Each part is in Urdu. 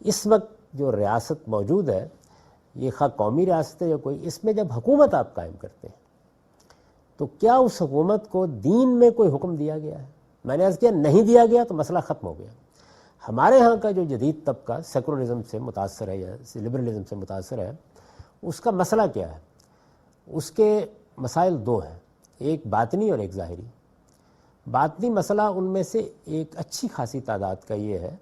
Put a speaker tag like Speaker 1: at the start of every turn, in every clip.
Speaker 1: اس وقت جو ریاست موجود ہے یہ خواہ قومی ریاست ہے یا کوئی، اس میں جب حکومت آپ قائم کرتے ہیں تو کیا اس حکومت کو دین میں کوئی حکم دیا گیا ہے؟ میں نے عرض کیا نہیں دیا گیا تو مسئلہ ختم ہو گیا۔ ہمارے ہاں کا جو جدید طبقہ سیکولرزم سے متاثر ہے یا لبرلزم سے متاثر ہے، اس کا مسئلہ کیا ہے؟ اس کے مسائل دو ہیں، ایک باطنی اور ایک ظاہری۔ باطنی مسئلہ ان میں سے ایک اچھی خاصی تعداد کا یہ ہے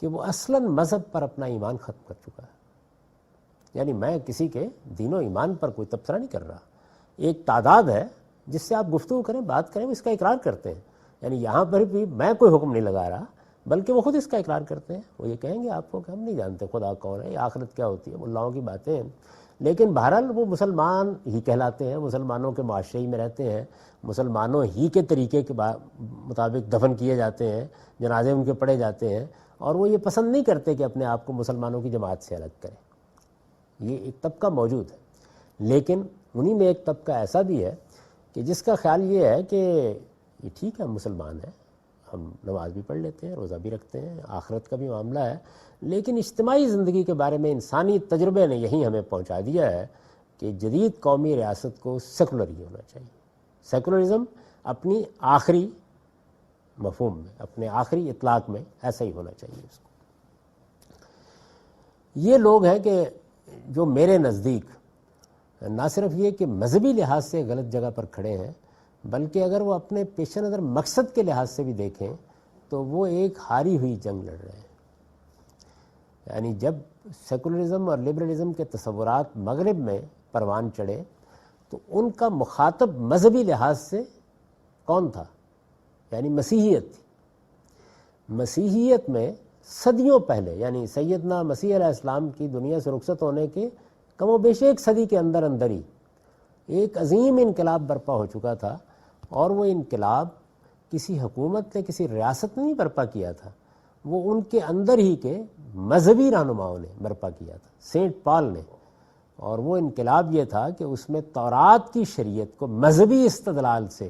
Speaker 1: کہ وہ اصلاً مذہب پر اپنا ایمان ختم کر چکا ہے۔ یعنی میں کسی کے دین و ایمان پر کوئی تبصرہ نہیں کر رہا، ایک تعداد ہے جس سے آپ گفتگو کریں، بات کریں، وہ اس کا اقرار کرتے ہیں۔ یعنی یہاں پر بھی میں کوئی حکم نہیں لگا رہا، بلکہ وہ خود اس کا اقرار کرتے ہیں۔ وہ یہ کہیں گے آپ کو کہ ہم نہیں جانتے خدا کون ہے، یہ آخرت کیا ہوتی ہے، ملاؤں کی باتیں ہیں، لیکن بہرحال وہ مسلمان ہی کہلاتے ہیں، مسلمانوں کے معاشرے میں رہتے ہیں، مسلمانوں ہی کے طریقے کے مطابق دفن کیے جاتے ہیں، جنازے ان کے پڑھے جاتے ہیں، اور وہ یہ پسند نہیں کرتے کہ اپنے آپ کو مسلمانوں کی جماعت سے الگ کریں۔ یہ ایک طبقہ موجود ہے، لیکن انہی میں ایک طبقہ ایسا بھی ہے کہ جس کا خیال یہ ہے کہ یہ ٹھیک ہے، ہم مسلمان ہیں، ہم نماز بھی پڑھ لیتے ہیں، روزہ بھی رکھتے ہیں، آخرت کا بھی معاملہ ہے، لیکن اجتماعی زندگی کے بارے میں انسانی تجربے نے یہی ہمیں پہنچا دیا ہے کہ جدید قومی ریاست کو سیکولر ہی ہونا چاہیے۔ سیکولرزم اپنی آخری مفہوم میں، اپنے آخری اطلاق میں ایسا ہی ہونا چاہیے اس کو۔ یہ لوگ ہیں کہ جو میرے نزدیک نہ صرف یہ کہ مذہبی لحاظ سے غلط جگہ پر کھڑے ہیں، بلکہ اگر وہ اپنے پیش نظر مقصد کے لحاظ سے بھی دیکھیں تو وہ ایک ہاری ہوئی جنگ لڑ رہے ہیں۔ یعنی جب سیکولرزم اور لبرلزم کے تصورات مغرب میں پروان چڑھے تو ان کا مخاطب مذہبی لحاظ سے کون تھا؟ یعنی مسیحیت تھی۔ مسیحیت میں صدیوں پہلے، یعنی سیدنا مسیح علیہ السلام کی دنیا سے رخصت ہونے کے کم و بیش ایک صدی کے اندر اندر ہی ایک عظیم انقلاب برپا ہو چکا تھا، اور وہ انقلاب کسی حکومت نے، کسی ریاست نے نہیں برپا کیا تھا، وہ ان کے اندر ہی کے مذہبی رہنماؤں نے برپا کیا تھا، سینٹ پال نے۔ اور وہ انقلاب یہ تھا کہ اس میں تورات کی شریعت کو مذہبی استدلال سے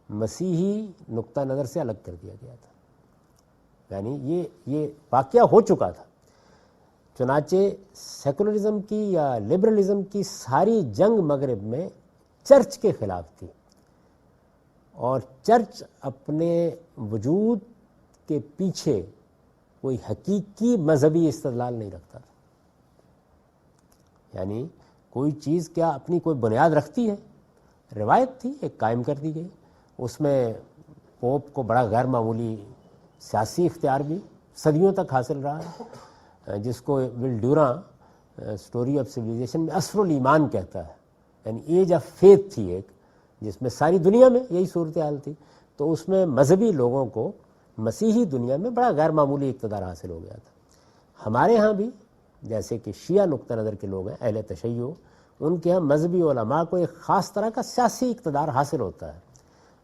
Speaker 1: مسیحی نقطہ نظر سے الگ کر دیا گیا تھا۔ یعنی یہ واقعہ ہو چکا تھا۔ چنانچہ سیکولرزم کی یا لبرلزم کی ساری جنگ مغرب میں چرچ کے خلاف تھی، اور چرچ اپنے وجود کے پیچھے کوئی حقیقی مذہبی استدلال نہیں رکھتا تھا۔ یعنی کوئی چیز کیا اپنی کوئی بنیاد رکھتی ہے؟ روایت تھی، ایک قائم کر دی گئی، اس میں پوپ کو بڑا غیر معمولی سیاسی اختیار بھی صدیوں تک حاصل رہا ہے، جس کو ول ڈیوراں سٹوری آف سویلائزیشن میں عصر الایمان کہتا ہے۔ یعنی ایج آف فیتھ تھی ایک، جس میں ساری دنیا میں یہی صورتحال تھی، تو اس میں مذہبی لوگوں کو مسیحی دنیا میں بڑا غیر معمولی اقتدار حاصل ہو گیا تھا۔ ہمارے ہاں بھی جیسے کہ شیعہ نقطہ نظر کے لوگ ہیں، اہل تشیع، ان کے ہاں مذہبی علماء کو ایک خاص طرح کا سیاسی اقتدار حاصل ہوتا ہے۔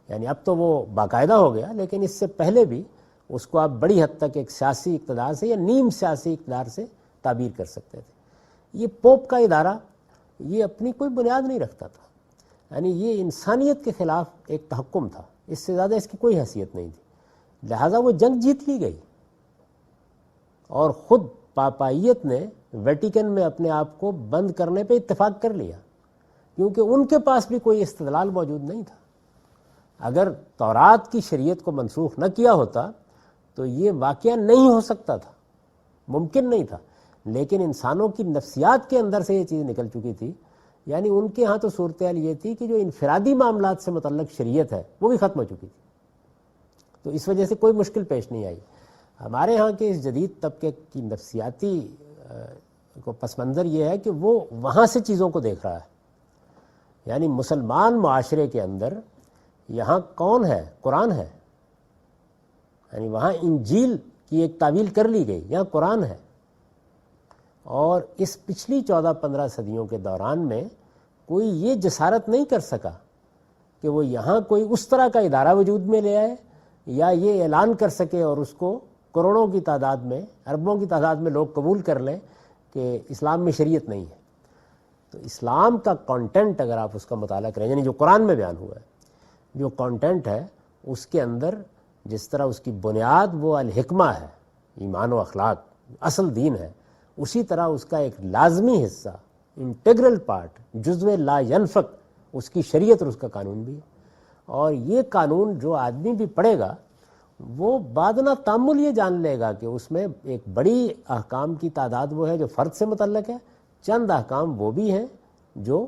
Speaker 1: یعنی اب تو وہ باقاعدہ ہو گیا، لیکن اس سے پہلے بھی اس کو آپ بڑی حد تک ایک سیاسی اقتدار سے یا نیم سیاسی اقتدار سے تعبیر کر سکتے تھے۔ یہ پوپ کا ادارہ یہ اپنی کوئی بنیاد نہیں رکھتا تھا، یعنی یہ انسانیت کے خلاف ایک تحکم تھا، اس سے زیادہ اس کی کوئی حیثیت نہیں تھی، لہٰذا وہ جنگ جیت لی گئی، اور خود پاپائیت نے ویٹیکن میں اپنے آپ کو بند کرنے پہ اتفاق کر لیا، کیونکہ ان کے پاس بھی کوئی استدلال موجود نہیں تھا۔ اگر تورات کی شریعت کو منسوخ نہ کیا ہوتا تو یہ واقعہ نہیں ہو سکتا تھا، ممکن نہیں تھا، لیکن انسانوں کی نفسیات کے اندر سے یہ چیز نکل چکی تھی۔ یعنی ان کے ہاں تو صورتحال یہ تھی کہ جو انفرادی معاملات سے متعلق شریعت ہے وہ بھی ختم ہو چکی تھی، تو اس وجہ سے کوئی مشکل پیش نہیں آئی۔ ہمارے ہاں کے اس جدید طبقے کی نفسیاتی کو پس منظر یہ ہے کہ وہ وہاں سے چیزوں کو دیکھ رہا ہے۔ یعنی مسلمان معاشرے کے اندر یہاں کون ہے؟ قرآن ہے، یعنی وہاں انجیل کی ایک تعویل کر لی گئی، یہاں قرآن ہے، اور اس پچھلی 14-15 صدیوں کے دوران میں کوئی یہ جسارت نہیں کر سکا کہ وہ یہاں کوئی اس طرح کا ادارہ وجود میں لے آئے یا یہ اعلان کر سکے اور اس کو کروڑوں کی تعداد میں، اربوں کی تعداد میں لوگ قبول کر لیں کہ اسلام میں شریعت نہیں ہے۔ تو اسلام کا کانٹینٹ اگر آپ اس کا مطالعہ کریں، یعنی جو قرآن میں بیان ہوا ہے، جو کانٹینٹ ہے اس کے اندر جس طرح اس کی بنیاد وہ الحکمہ ہے، ایمان و اخلاق، اصل دین ہے، اسی طرح اس کا ایک لازمی حصہ، انٹیگرل پارٹ، جزو لا ینفک اس کی شریعت اور اس کا قانون بھی ہے۔ اور یہ قانون جو آدمی بھی پڑھے گا وہ بادنہ تامل یہ جان لے گا کہ اس میں ایک بڑی احکام کی تعداد وہ ہے جو فرد سے متعلق ہے، چند احکام وہ بھی ہیں جو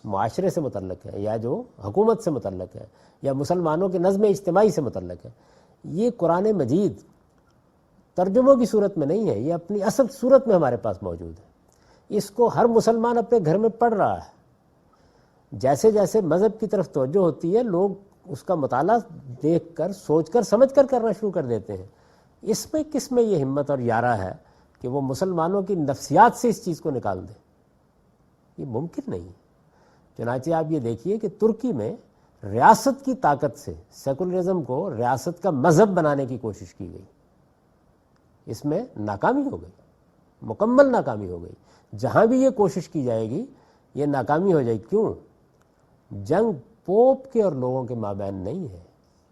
Speaker 1: معاشرے سے متعلق ہے یا جو حکومت سے متعلق ہے یا مسلمانوں کے نظم اجتماعی سے متعلق ہے۔ یہ قرآن مجید ترجموں کی صورت میں نہیں ہے، یہ اپنی اصل صورت میں ہمارے پاس موجود ہے۔ اس کو ہر مسلمان اپنے گھر میں پڑھ رہا ہے۔ جیسے جیسے مذہب کی طرف توجہ ہوتی ہے لوگ اس کا مطالعہ دیکھ کر، سوچ کر، سمجھ کر کرنا شروع کر دیتے ہیں۔ اس میں کس میں یہ ہمت اور یارہ ہے کہ وہ مسلمانوں کی نفسیات سے اس چیز کو نکال دے؟ یہ ممکن نہیں۔ چنانچہ آپ یہ دیکھیے کہ ترکی میں ریاست کی طاقت سے سیکولرزم کو ریاست کا مذہب بنانے کی کوشش کی گئی، اس میں ناکامی ہو گئی، مکمل ناکامی ہو گئی۔ جہاں بھی یہ کوشش کی جائے گی یہ ناکامی ہو جائے گی۔ کیوں؟ جنگ پوپ کے اور لوگوں کے مابین نہیں ہے،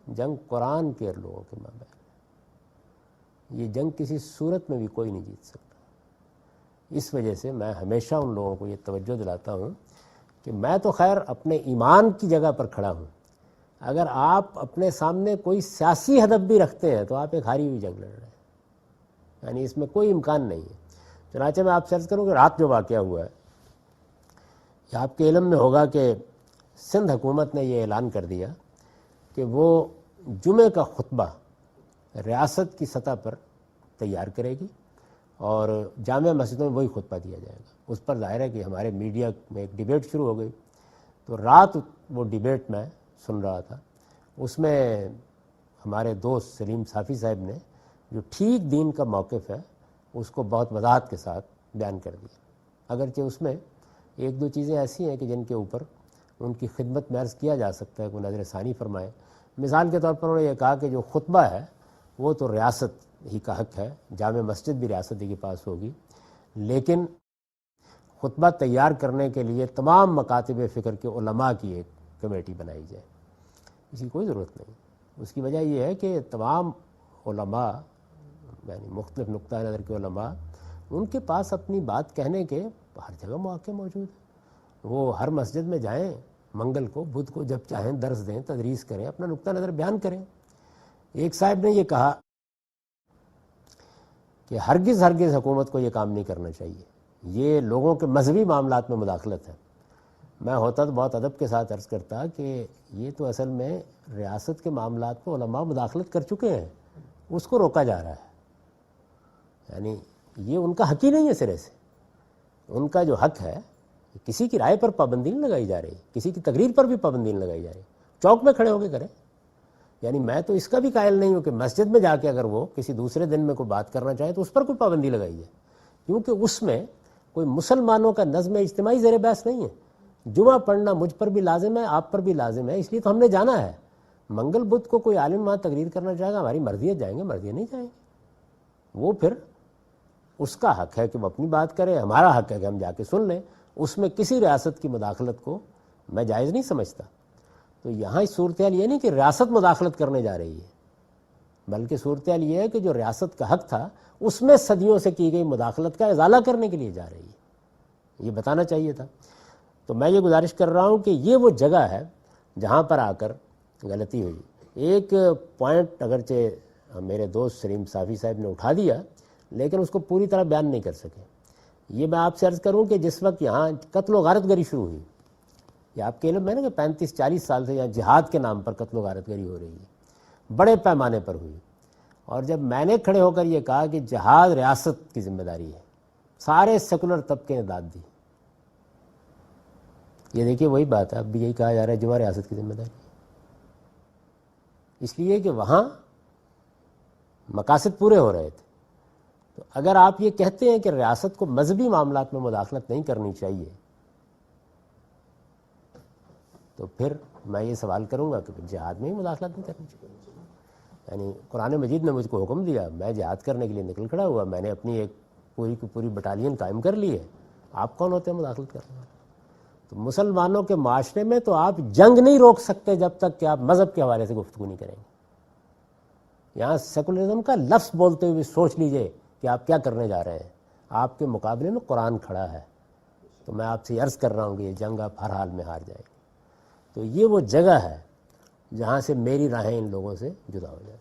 Speaker 1: جنگ قرآن کے اور لوگوں کے مابین۔ یہ جنگ کسی صورت میں بھی کوئی نہیں جیت سکتا۔ اس وجہ سے میں ہمیشہ ان لوگوں کو یہ توجہ دلاتا ہوں کہ میں تو خیر اپنے ایمان کی جگہ پر کھڑا ہوں، اگر آپ اپنے سامنے کوئی سیاسی ہدف بھی رکھتے ہیں تو آپ ایک ہاری ہوئی جنگ لڑ رہے ہیں، یعنی اس میں کوئی امکان نہیں ہے۔ چنانچہ میں آپ سے عرض کروں کہ رات جو واقعہ ہوا ہے، یہ آپ کے علم میں ہوگا کہ سندھ حکومت نے یہ اعلان کر دیا کہ وہ جمعہ کا خطبہ ریاست کی سطح پر تیار کرے گی اور جامع مسجدوں میں وہی خطبہ دیا جائے گا۔ اس پر ظاہر ہے کہ ہمارے میڈیا میں ایک ڈیبیٹ شروع ہو گئی، تو رات وہ ڈیبیٹ میں سن رہا تھا، اس میں ہمارے دوست سلیم صافی صاحب نے جو ٹھیک دین کا موقف ہے اس کو بہت وضاحت کے ساتھ بیان کر دیا۔ اگرچہ اس میں ایک دو چیزیں ایسی ہیں کہ جن کے اوپر ان کی خدمت میں عرض کیا جا سکتا ہے، کوئی نظر ثانی فرمائے۔ مثال کے طور پر انہوں نے یہ کہا کہ جو خطبہ ہے وہ تو ریاست ہی کا حق ہے، جامع مسجد بھی ریاست ہی کے پاس ہوگی، لیکن خطبہ تیار کرنے کے لیے تمام مکاتب فکر کے علماء کی ایک کمیٹی بنائی جائے۔ اس کی کوئی ضرورت نہیں۔ اس کی وجہ یہ ہے کہ تمام علماء، یعنی مختلف نقطہ نظر کے علماء، ان کے پاس اپنی بات کہنے کے ہر جگہ مواقع موجود ہیں۔ وہ ہر مسجد میں جائیں، منگل کو، بدھ کو، جب چاہیں درس دیں، تدریس کریں، اپنا نقطہ نظر بیان کریں۔ ایک صاحب نے یہ کہا کہ ہرگز حکومت کو یہ کام نہیں کرنا چاہیے، یہ لوگوں کے مذہبی معاملات میں مداخلت ہے۔ میں ہوتا تو بہت ادب کے ساتھ عرض کرتا کہ یہ تو اصل میں ریاست کے معاملات میں علماء مداخلت کر چکے ہیں، اس کو روکا جا رہا ہے، یعنی یہ ان کا حق ہی نہیں ہے سرے سے۔ ان کا جو حق ہے، کسی کی رائے پر پابندی نہیں لگائی جا رہی، کسی کی تقریر پر بھی پابندی نہیں لگائی جا رہی، چوک میں کھڑے ہو کے کریں۔ یعنی میں تو اس کا بھی قائل نہیں ہوں کہ مسجد میں جا کے اگر وہ کسی دوسرے دن میں کوئی بات کرنا چاہے تو اس پر کوئی پابندی لگائی ہے، کیونکہ اس میں کوئی مسلمانوں کا نظم اجتماعی زیر بحث نہیں ہے۔ جمعہ پڑھنا مجھ پر بھی لازم ہے، آپ پر بھی لازم ہے، اس لیے تو ہم نے جانا ہے۔ منگل بدھ کو کوئی عالم وہاں تقریر کرنا چاہے گا، ہماری مرضیت جائیں گے، مرضیت نہیں جائیں گے۔ وہ پھر اس کا حق ہے کہ وہ اپنی بات کرے، ہمارا حق ہے کہ ہم جا کے سن لیں۔ اس میں کسی ریاست کی مداخلت کو میں جائز نہیں سمجھتا۔ تو یہاں اس صورتحال یہ نہیں کہ ریاست مداخلت کرنے جا رہی ہے، بلکہ صورتحال یہ ہے کہ جو ریاست کا حق تھا اس میں صدیوں سے کی گئی مداخلت کا ازالہ کرنے کے لیے جا رہی ہے، یہ بتانا چاہیے تھا۔ تو میں یہ گزارش کر رہا ہوں کہ یہ وہ جگہ ہے جہاں پر آ کر غلطی ہوئی۔ ایک پوائنٹ اگرچہ میرے دوست سلیم صافی صاحب نے اٹھا دیا لیکن اس کو پوری طرح بیان نہیں کر سکے۔ یہ میں آپ سے عرض کروں کہ جس وقت یہاں قتل و غارت گری شروع ہوئی، یہ آپ کے علم میں نا کہ 35-40 سال سے یہاں جہاد کے نام پر قتل و غارت گری ہو رہی ہے، بڑے پیمانے پر ہوئی، اور جب میں نے کھڑے ہو کر یہ کہا کہ جہاد ریاست کی ذمہ داری ہے، سارے سیکولر طبقے نے داد دی۔ یہ دیکھیے وہی بات ہے، اب بھی یہی کہا جا رہا ہے جمعہ ریاست کی ذمہ داری ہے، اس لیے کہ وہاں مقاصد پورے ہو رہے تھے۔ تو اگر آپ یہ کہتے ہیں کہ ریاست کو مذہبی معاملات میں مداخلت نہیں کرنی چاہیے، تو پھر میں یہ سوال کروں گا کہ جہاد میں ہی مداخلت نہیں کرنی چاہیے۔ یعنی قرآن مجید نے مجھ کو حکم دیا، میں جہاد کرنے کے لیے نکل کھڑا ہوا، میں نے اپنی ایک پوری کی پوری بٹالین قائم کر لی ہے، آپ کون ہوتے ہیں مداخلت کرنے والے؟ تو مسلمانوں کے معاشرے میں تو آپ جنگ نہیں روک سکتے جب تک کہ آپ مذہب کے حوالے سے گفتگو نہیں کریں گے۔ یہاں سیکولرزم کا لفظ بولتے ہوئے سوچ لیجئے کہ آپ کیا کرنے جا رہے ہیں. آپ کے مقابلے میں قرآن کھڑا ہے. تو میں آپ سے عرض کر رہا ہوں کہ یہ جنگ آپ ہر حال میں ہار جائیں گے. تو یہ وہ جگہ ہے جہاں سے میری راہیں ان لوگوں سے جدا ہو جاتی ہیں.